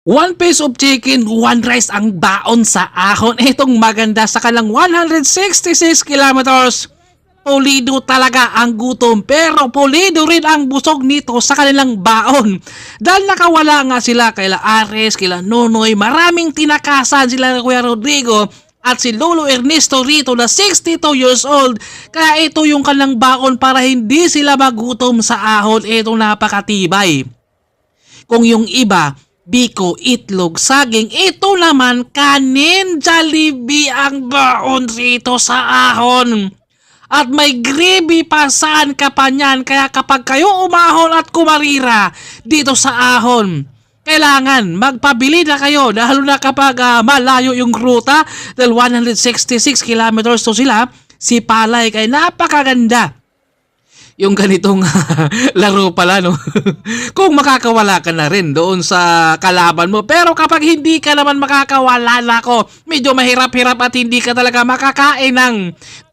One piece of chicken, one rice ang baon sa ahon. Itong maganda sa kalang 166 kilometers. Pulido talaga ang gutom pero pulido rin ang busog nito sa kanilang baon. Dahil nakawala nga sila kaila Ares, kaila Nonoy, maraming tinakasan sila Kuya Rodrigo at si Lolo Ernesto rito na 62 years old. Kaya ito yung kanilang baon para hindi sila magutom sa ahon. Itong napakatibay. Kung yung iba, biko, itlog, saging, ito naman kanin, Jollibee ang baon rito sa ahon. At may gravy pa saan ka pa niyan, kaya kapag kayo umahon at kumarira dito sa ahon, kailangan magpabili na kayo lalo na kapag malayo yung ruta dahil 166 kilometers to sila, si Palay kay napakaganda. Yung ganitong laro pala, no? Kung makakawala ka na rin doon sa kalaban mo. Pero kapag hindi ka naman makakawala, nako, medyo mahirap-hirap at hindi ka talaga makakain ng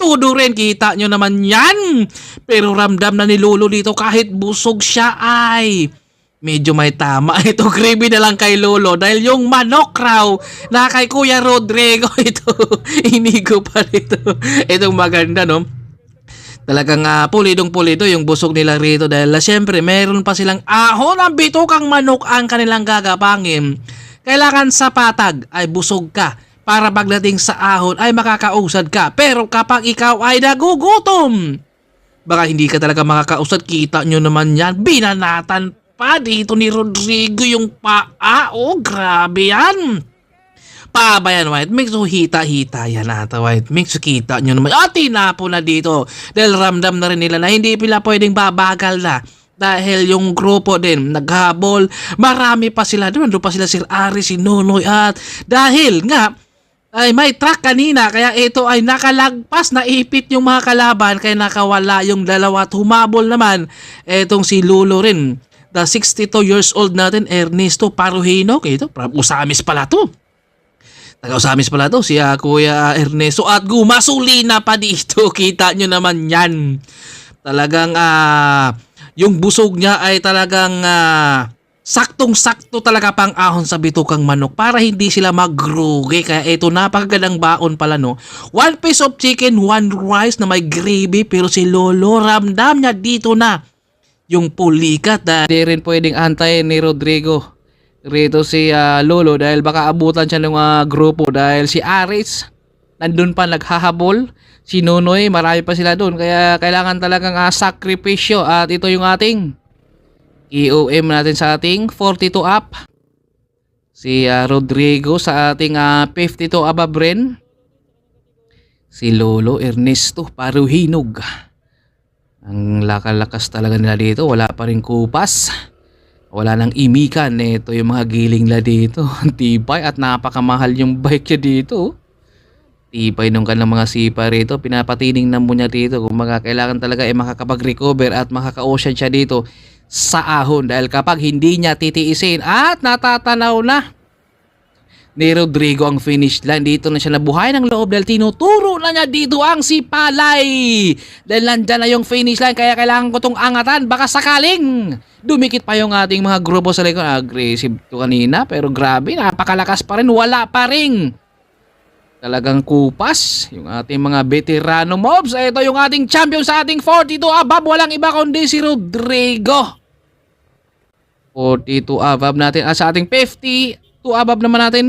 tudo rin. Kita nyo naman yan. Pero ramdam na ni Lolo dito kahit busog siya ay medyo may tama. Ito gravy na lang kay Lolo dahil yung manok raw na kay Kuya Rodrigo ito inigo pa rito. Itong maganda, no? Talagang pulidong-pulido yung busog nila rito dahil syempre meron pa silang ahon ang bitukang manok ang kanilang gagapangin. Kailangan sa patag ay busog ka para pagdating sa ahon ay makakausad ka. Pero kapag ikaw ay nagugutom, baka hindi ka talaga makakausad. Kita nyo naman yan. Binanatan pa dito ni Rodrigo yung paa. Oh, grabe yan. Paba yan, White Mix. So, hita-hita yan ata, White Mix. Kita nyo naman. Tinapo na dito. Dahil ramdam na rin nila na hindi pila pwedeng babagal na. Dahil yung grupo din, naghabol. Marami pa sila. Doon pa sila Sir Ari, si Nonoy. At dahil nga, ay may truck kanina. Kaya ito ay nakalagpas na ipit yung mga kalaban. Kaya nakawala yung dalawa. At humabol naman. Etong si Lolo rin. The 62 years old natin, Ernesto Paruhino. Ito, Usamis pala to. Taga-Usamis pala to, si Kuya Ernesto at gumasolina pa dito. Kita nyo naman yan. Talagang yung busog niya ay talagang saktong-sakto talaga pang ahon sa bitukang manok para hindi sila magrugi. Kaya ito napakagandang baon pala, no. One piece of chicken, one rice na may gravy pero si Lolo ramdam niya dito na yung pulikat. Hindi rin pwedeng antayin ni Rodrigo rito si Lolo dahil baka abutan siya ng grupo dahil si Aris nandun pa naghahabol, si Nonoy marami pa sila dun kaya kailangan talagang sakripisyo. At ito yung ating EOM natin sa ating 42 up, si Rodrigo sa ating 52 above rin, si Lolo Ernesto Paruhinog. Ang lakas talaga nila dito, wala pa rin kupas. Wala nang imikan. Ito yung mga giling nila dito. Tibay at napakamahal yung bike niya dito. Tibay nung kanilang mga sipa rito. Pinapatining na mo niya dito. Kung kailangan talaga makakapag-recover at makaka-ocean siya dito sa ahon. Dahil kapag hindi niya titiisin at natatanaw na ni Rodrigo ang finish line, dito na siya nabuhay ng loob dahil tinuturo na niya dito ang si Palay. Dahil nandyan na yung finish line kaya kailangan ko itong angatan. Baka sakaling dumikit pa yung ating mga grupo sa likod. Aggressive to kanina pero grabe, napakalakas pa rin. Wala pa rin talagang kupas yung ating mga veterano mobs. Ito yung ating champion sa ating 42 above. Walang iba kundi si Rodrigo. 42 above natin at sa ating 50 above naman natin.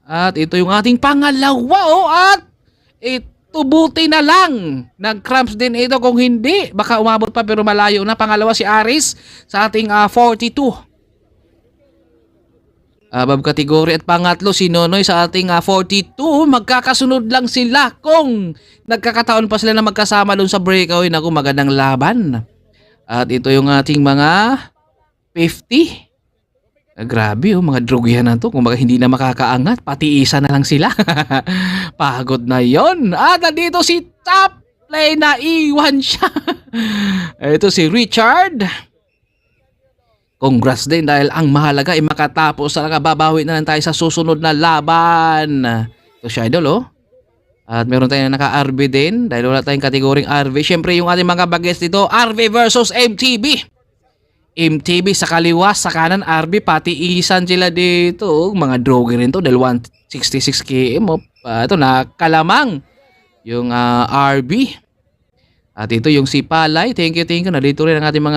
At ito yung ating pangalawa. At ito buti na lang nag-cramps din ito. Kung hindi baka umabot pa pero malayo na. Pangalawa si Aris sa ating 42 above kategory. At pangatlo si Nonoy sa ating 42. Magkakasunod lang sila kung nagkakataon pa sila na magkasama doon sa breakaway. Naku, magandang laban. At ito yung ating mga 50. Grabe, mga drogihan na to. Kung baka hindi na makakaangat, pati isa na lang sila. Pagod na yon. At nandito si top lane na iwan siya. Ito si Richard. Congrats din dahil ang mahalaga ay makatapos. Talaga babawi na lang tayo sa susunod na laban. Ito siya, idol, oh. At meron tayong naka-RV din dahil wala tayong kategoring RV. Siyempre yung ating mga bagets dito, RV versus MTB. MTV sa kaliwa, sa kanan RB, pati isan sila dito. Mga droge rin to dahil 166 km. Ito na kalamang yung RB. At ito yung si Palay. Thank you. Nandito rin ang ating mga